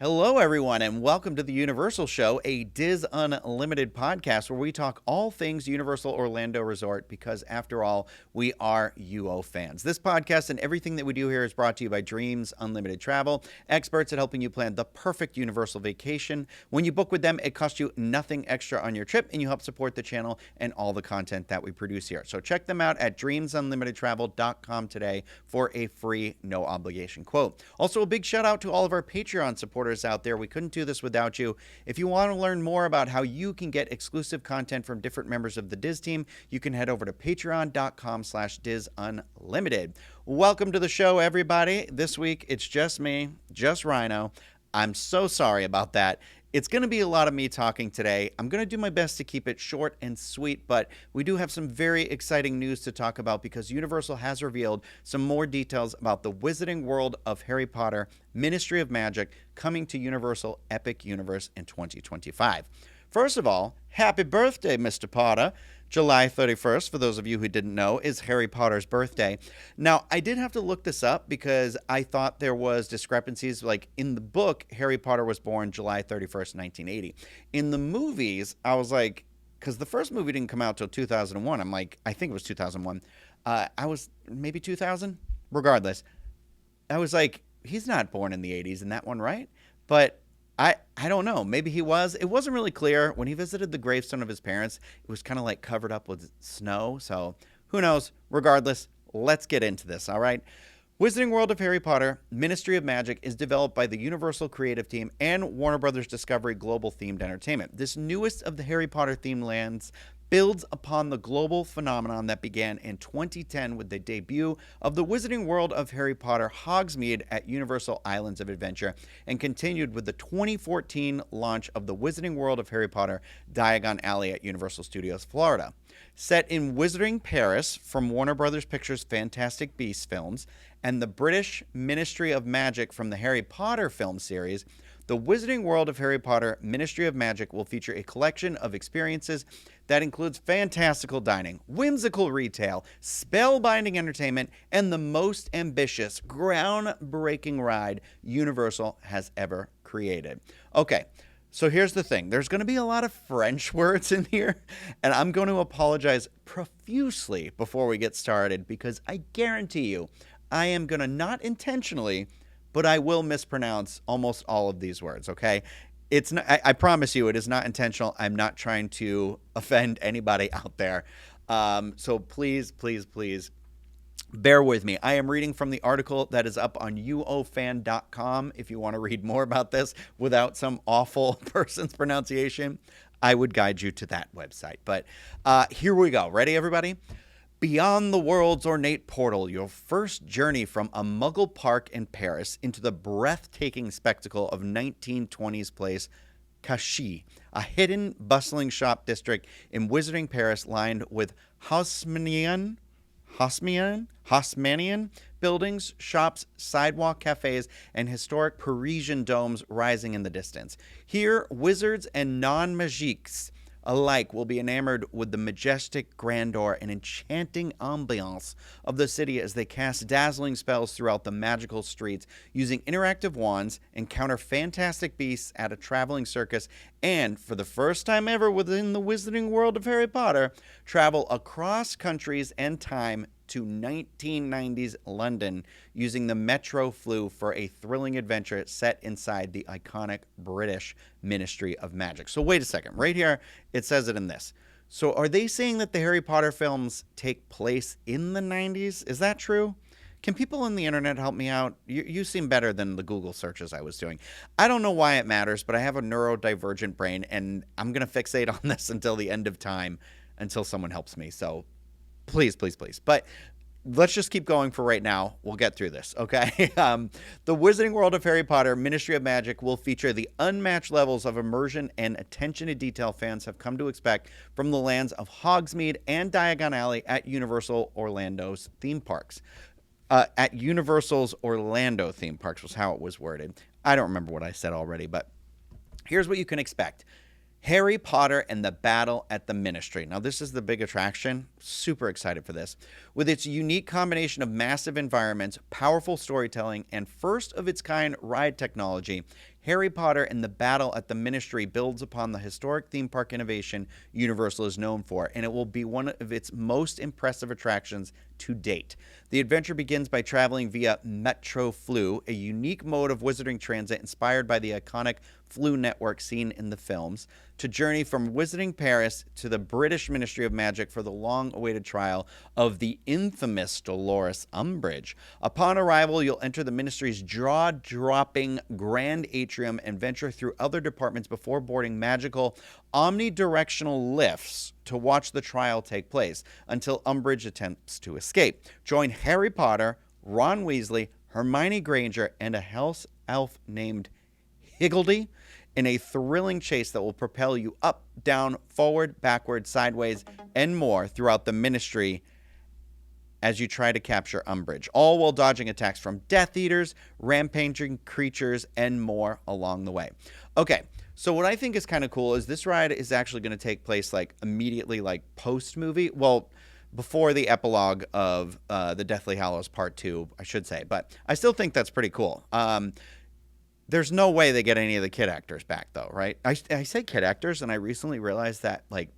Hello, everyone, and welcome to the Universal Show, a Diz Unlimited podcast where we talk all things Universal Orlando Resort because, after all, we are UO fans. This podcast and everything that we do here is brought to you by Dreams Unlimited Travel, experts at helping you plan the perfect Universal vacation. When you book with them, it costs you nothing extra on your trip, and you help support the channel and all the content that we produce here. So check them out at dreamsunlimitedtravel.com today for a free, no obligation quote. Also, a big shout out to all of our Patreon supporters out there. We couldn't do this without you. If you want to learn more about how you can get exclusive content from different members of the Diz team, you can head over to patreon.com/DizUnlimited. Welcome to the show, everybody. This week, it's just me, just Ryno. I'm so sorry about that. It's going to be a lot of me talking today. I'm going to do my best to keep it short and sweet, but we do have some very exciting news to talk about because Universal has revealed some more details about the Wizarding World of Harry Potter Ministry of Magic coming to Universal Epic Universe in 2025. First of all, happy birthday, Mr. Potter. July 31st, for those of you who didn't know, is Harry Potter's birthday. Now, I did have to look this up because I thought there was discrepancies. Like in the book, Harry Potter was born July 31st, 1980. In the movies, I was like, because the first movie didn't come out till 2001. I'm like, I think it was 2001. I was maybe 2000? Regardless, I was like, he's not born in the 80s in that one, right? But I don't know. Maybe he was. It wasn't really clear. When he visited the gravestone of his parents, it was kind of like covered up with snow. So who knows? Regardless, let's get into this, all right? Wizarding World of Harry Potter Ministry of Magic is developed by the Universal Creative Team and Warner Brothers Discovery Global Themed Entertainment. This newest of the Harry Potter themed lands builds upon the global phenomenon that began in 2010 with the debut of the Wizarding World of Harry Potter Hogsmeade at Universal Islands of Adventure and continued with the 2014 launch of the Wizarding World of Harry Potter Diagon Alley at Universal Studios Florida. Set in Wizarding Paris from Warner Brothers Pictures' Fantastic Beasts films and the British Ministry of Magic from the Harry Potter film series, the Wizarding World of Harry Potter Ministry of Magic will feature a collection of experiences that includes fantastical dining, whimsical retail, spellbinding entertainment, and the most ambitious, groundbreaking ride Universal has ever created. Okay, so here's the thing. There's going to be a lot of French words in here, and I'm going to apologize profusely before we get started because I guarantee you I am going to not intentionally, but I will mispronounce almost all of these words, okay? It's not, I promise you it is not intentional. I'm not trying to offend anybody out there. So please, please, please bear with me. I am reading from the article that is up on uofan.com. If you want to read more about this without some awful person's pronunciation, I would guide you to that website. But here we go. Ready, everybody? Beyond the world's ornate portal, your first journey from a Muggle park in Paris into the breathtaking spectacle of 1920s place Cachy, a hidden, bustling shop district in Wizarding Paris lined with Haussmannian buildings, shops, sidewalk cafes, and historic Parisian domes rising in the distance. Here, wizards and non-magiques alike will be enamored with the majestic grandeur and enchanting ambiance of the city as they cast dazzling spells throughout the magical streets, using interactive wands, encounter fantastic beasts at a traveling circus, and, for the first time ever within the Wizarding World of Harry Potter, travel across countries and time to 1990s London using the Metro Flu for a thrilling adventure set inside the iconic British Ministry of Magic. So wait a second. Right here, it says it in this. So are they saying that the Harry Potter films take place in the 90s? Is that true? Can people on the internet help me out? You seem better than the Google searches I was doing. I don't know why it matters, but I have a neurodivergent brain, and I'm going to fixate on this until the end of time, until someone helps me. So please, please, please. But let's just keep going for right now. We'll get through this, okay? The Wizarding World of Harry Potter Ministry of Magic will feature the unmatched levels of immersion and attention to detail fans have come to expect from the lands of Hogsmeade and Diagon Alley at Universal Orlando's theme parks. At Universal's Orlando theme parks was how it was worded. I don't remember what I said already, but here's what you can expect. Harry Potter and the Battle at the Ministry. Now, this is the big attraction. Super excited for this. With its unique combination of massive environments, powerful storytelling, and first-of-its-kind ride technology, Harry Potter and the battle at the Ministry builds upon the historic theme park innovation Universal is known for, and it will be one of its most impressive attractions to date. The adventure begins by traveling via Metro Flu, a unique mode of wizarding transit inspired by the iconic Flu network seen in the films, to journey from Wizarding Paris to the British Ministry of Magic for the long-awaited trial of the infamous Dolores Umbridge. Upon arrival, you'll enter the Ministry's jaw-dropping grand atrium and venture through other departments before boarding magical omnidirectional lifts to watch the trial take place until Umbridge attempts to escape. Join Harry Potter, Ron Weasley, Hermione Granger, and a house elf named Higgledy in a thrilling chase that will propel you up, down, forward, backward, sideways, and more throughout the Ministry as you try to capture Umbridge, all while dodging attacks from Death Eaters, rampaging creatures, and more along the way. Okay, so what I think is kind of cool is this ride is actually going to take place like immediately, like post-movie. Well, before the epilogue of the Deathly Hallows Part 2, I should say. But I still think that's pretty cool. There's no way they get any of the kid actors back, though, right? I say kid actors, and I recently realized that, like,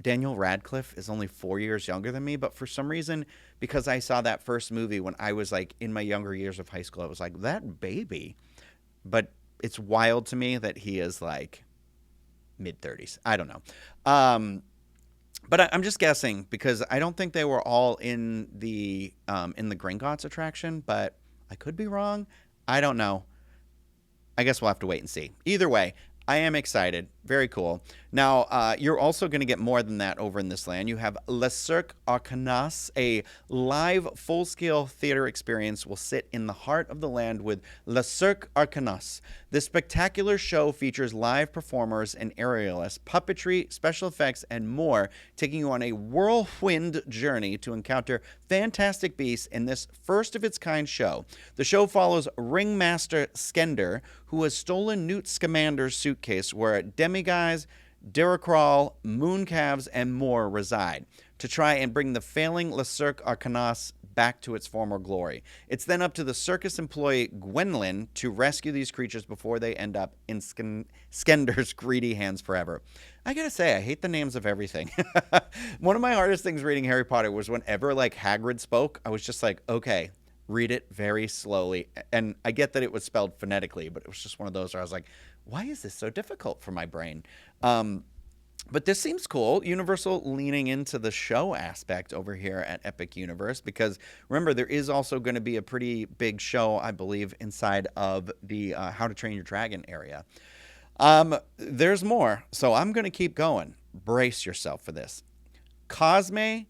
Daniel Radcliffe is only 4 years younger than me, but for some reason, because I saw that first movie when I was, like, in my younger years of high school, I was like, that baby. But it's wild to me that he is, like, mid-30s. I don't know. But I'm just guessing, because I don't think they were all in the Gringotts attraction, but I could be wrong. I don't know. I guess we'll have to wait and see. Either way, I am excited. Very cool. Now, you're also going to get more than that over in this land. You have Le Cirque Arcanas, a live, full-scale theater experience will sit in the heart of the land with Le Cirque Arcanas. This spectacular show features live performers and aerialists, puppetry, special effects, and more, taking you on a whirlwind journey to encounter fantastic beasts in this first-of-its-kind show. The show follows Ringmaster Skender, who has stolen Newt Scamander's suitcase where demigods, Diracrawl, mooncalves, and more reside, to try and bring the failing Le Cirque Arcanas back to its former glory. It's then up to the circus employee Gwendolyn to rescue these creatures before they end up in Skender's greedy hands forever. I gotta say, I hate the names of everything. One of my hardest things reading Harry Potter was whenever, like, Hagrid spoke, I was just like, okay, read it very slowly. And I get that it was spelled phonetically, but it was just one of those where I was like, why is this so difficult for my brain? But this seems cool. Universal leaning into the show aspect over here at Epic Universe, because remember, there is also going to be a pretty big show, I believe, inside of the How to Train Your Dragon area. There's more, so I'm going to keep going. Brace yourself for this. Cosme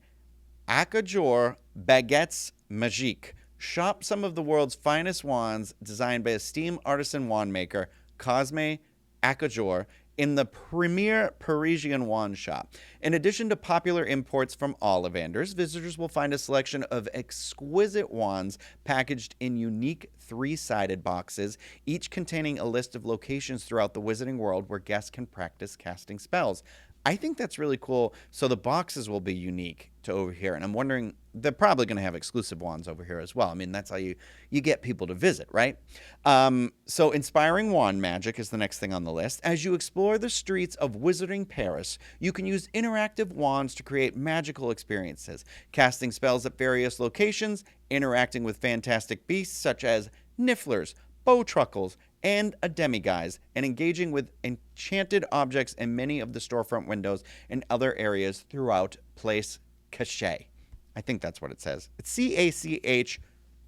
Acajor Baguettes Magiques. Shop some of the world's finest wands designed by esteemed artisan wand maker Cosme Acajor in the premier Parisian wand shop. In addition to popular imports from Ollivanders, visitors will find a selection of exquisite wands packaged in unique three-sided boxes, each containing a list of locations throughout the Wizarding World where guests can practice casting spells. I think that's really cool. So the boxes will be unique to over here. And I'm wondering, they're probably going to have exclusive wands over here as well. I mean, that's how you get people to visit, right? So inspiring wand magic is the next thing on the list. As you explore the streets of Wizarding Paris, you can use interactive wands to create magical experiences, casting spells at various locations, interacting with fantastic beasts such as nifflers, bowtruckles, and a demiguise, and engaging with enchanted objects in many of the storefront windows and other areas throughout Place Cachet. I think that's what it says. It's C-A-C-H,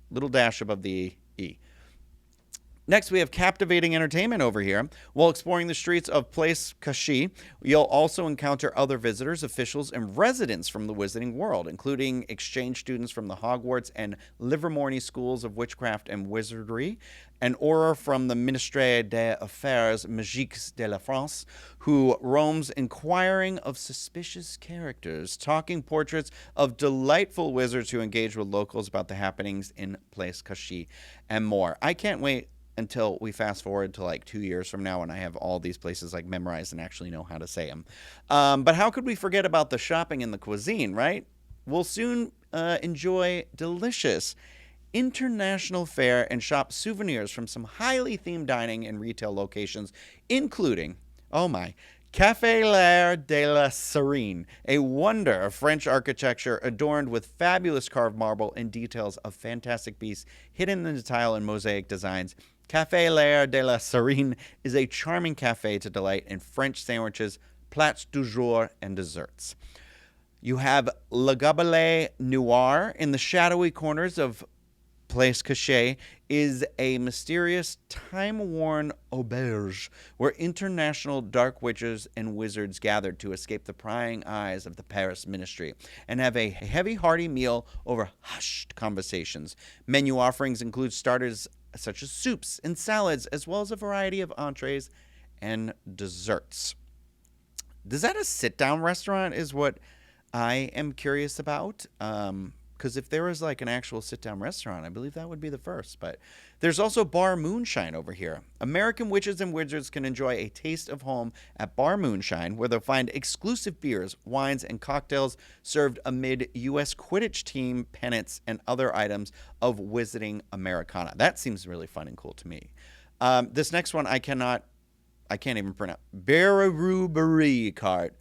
little dash above the E. Next, we have captivating entertainment over here. While exploring the streets of Place Cachet, you'll also encounter other visitors, officials, and residents from the Wizarding World, including exchange students from the Hogwarts and Livermore schools of witchcraft and wizardry, an auror from the Ministère des Affaires Magiques de la France, who roams inquiring of suspicious characters, talking portraits of delightful wizards who engage with locals about the happenings in Place Cachet, and more. I can't wait until we fast forward to like 2 years from now and I have all these places like memorized and actually know how to say them. But how could we forget about the shopping and the cuisine, right? We'll soon enjoy delicious international fare and shop souvenirs from some highly themed dining and retail locations, including, oh my, Café L'Air de la Serene, a wonder of French architecture adorned with fabulous carved marble and details of fantastic beasts hidden in the tile and mosaic designs. Café L'Air de la Serene is a charming cafe to delight in French sandwiches, plats du jour, and desserts. You have Le Gabalet Noir in the shadowy corners of Place Cachet is a mysterious, time-worn auberge where international dark witches and wizards gathered to escape the prying eyes of the Paris ministry and have a heavy, hearty meal over hushed conversations. Menu offerings include starters such as soups and salads, as well as a variety of entrees and desserts. Is that a sit-down restaurant is what I am curious about. Because if there was like an actual sit-down restaurant, I believe that would be the first. But there's also Bar Moonshine over here. American witches and wizards can enjoy a taste of home at Bar Moonshine, where they'll find exclusive beers, wines, and cocktails served amid U.S. Quidditch team pennants and other items of wizarding Americana. That seems really fun and cool to me. This next one I can't even pronounce. Bararoo cart.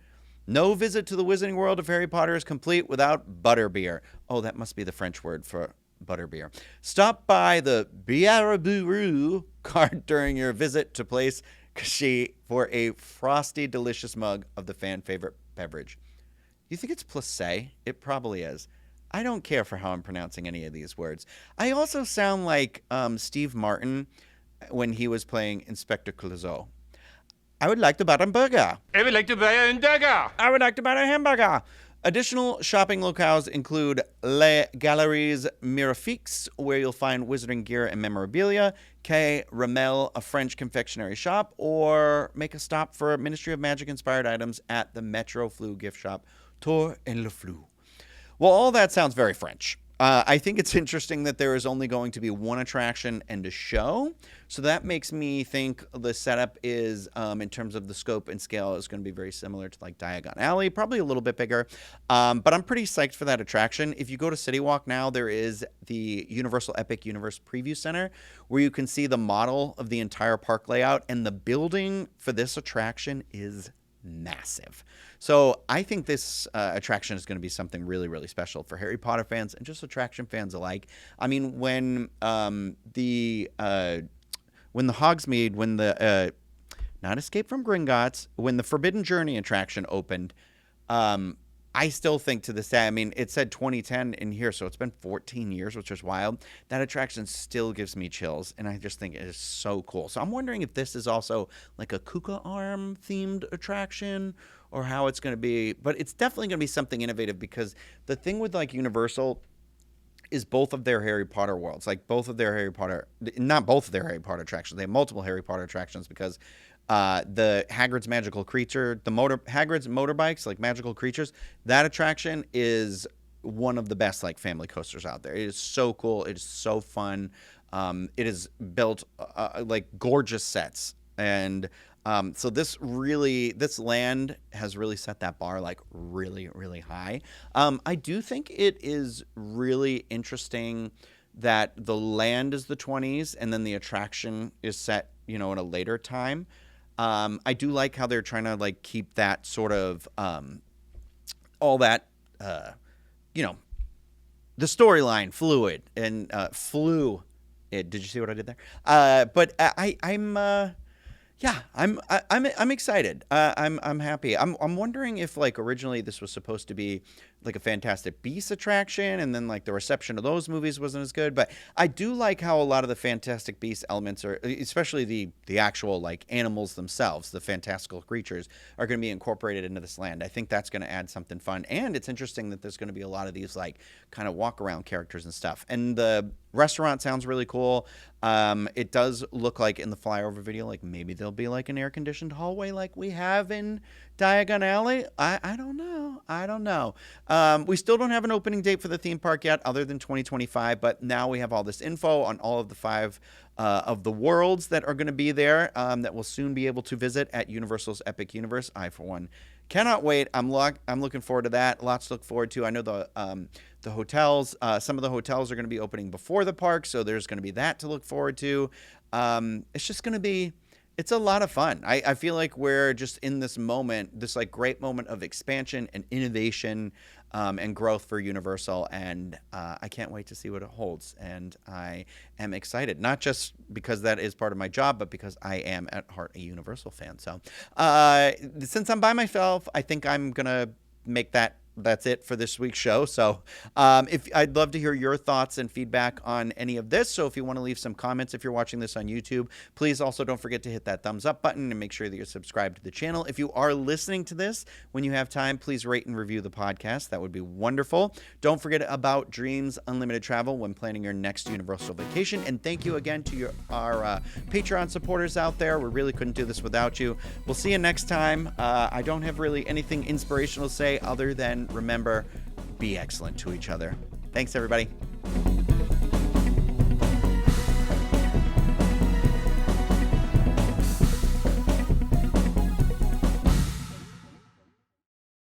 No visit to the Wizarding World of Harry Potter is complete without butterbeer. Oh, that must be the French word for butterbeer. Stop by the Biaraburu cart during your visit to Place Cachet for a frosty, delicious mug of the fan favorite beverage. You think it's Placé? It probably is. I don't care for how I'm pronouncing any of these words. I also sound like Steve Martin when he was playing Inspector Clouseau. I would like to buy a burger. I would like to buy a hamburger. I would like to buy a hamburger. Additional shopping locales include Les Galeries Mirifiques, where you'll find wizarding gear and memorabilia, Quai Ramel, a French confectionery shop, or make a stop for Ministry of Magic-inspired items at the Metro Flou gift shop, Tour en le Flou. Well, all that sounds very French. I think it's interesting that there is only going to be one attraction and a show. So that makes me think the setup is, in terms of the scope and scale, is going to be very similar to like Diagon Alley, probably a little bit bigger. But I'm pretty psyched for that attraction. If you go to City Walk now, there is the Universal Epic Universe Preview Center where you can see the model of the entire park layout, and the building for this attraction is massive. So I think this attraction is going to be something really, really special for Harry Potter fans and just attraction fans alike. I mean, when the Hogsmeade, when the not Escape from Gringotts, when the Forbidden Journey attraction opened, I still think to this day, I mean, it said 2010 in here, so it's been 14 years, which is wild. That attraction still gives me chills, and I just think it is so cool. So I'm wondering if this is also like a Kuka Arm themed attraction or how it's going to be. But it's definitely going to be something innovative, because the thing with like Universal is both of their Harry Potter worlds, like both of their Harry Potter, not both of their Harry Potter attractions. They have multiple Harry Potter attractions because the Hagrid's Magical Creature, Hagrid's Motorbikes, like Magical Creatures, that attraction is one of the best like family coasters out there. It is so cool. It is so fun. It is built like gorgeous sets. And so this land has really set that bar like really, really high. I do think it is really interesting that the land is the 20s and then the attraction is set, in a later time. I do like how they're trying to like keep that sort of all that the storyline fluid and fluid. Did you see what I did there? But I'm excited. I'm happy. I'm wondering if like originally this was supposed to be like a Fantastic Beasts attraction, and then like the reception of those movies wasn't as good. But I do like how a lot of the Fantastic Beasts elements are, especially the actual like animals themselves, the fantastical creatures, are going to be incorporated into this land. I think that's going to add something fun, and it's interesting that there's going to be a lot of these like kind of walk around characters and stuff. And the restaurant sounds really cool. It does look like in the flyover video, like maybe there'll be like an air-conditioned hallway like we have in Diagon Alley. I don't know. We still don't have an opening date for the theme park yet other than 2025, but now we have all this info on all of the 5 of the worlds that are going to be there that we'll soon be able to visit at Universal's Epic Universe. I, for one, cannot wait. I'm looking forward to that. Lots to look forward to. I know the hotels, some of the hotels are going to be opening before the park, so there's going to be that to look forward to. It's just going to be, it's a lot of fun. I feel like we're just in this moment, this like great moment of expansion and innovation and growth for Universal, and I can't wait to see what it holds. And I am excited, not just because that is part of my job, but because I am at heart a Universal fan. So since I'm by myself, I think I'm gonna make that's it for this week's show. So if I'd love to hear your thoughts and feedback on any of this. So if you want to leave some comments, if you're watching this on YouTube, please also don't forget to hit that thumbs up button and make sure that you're subscribed to the channel. If you are listening to this, when you have time, please rate and review the podcast. That would be wonderful. Don't forget about Dreams Unlimited Travel when planning your next Universal vacation. And thank you again to our Patreon supporters out there. We really couldn't do this without you. We'll see you next time. I don't have really anything inspirational to say other than remember, be excellent to each other. Thanks, everybody.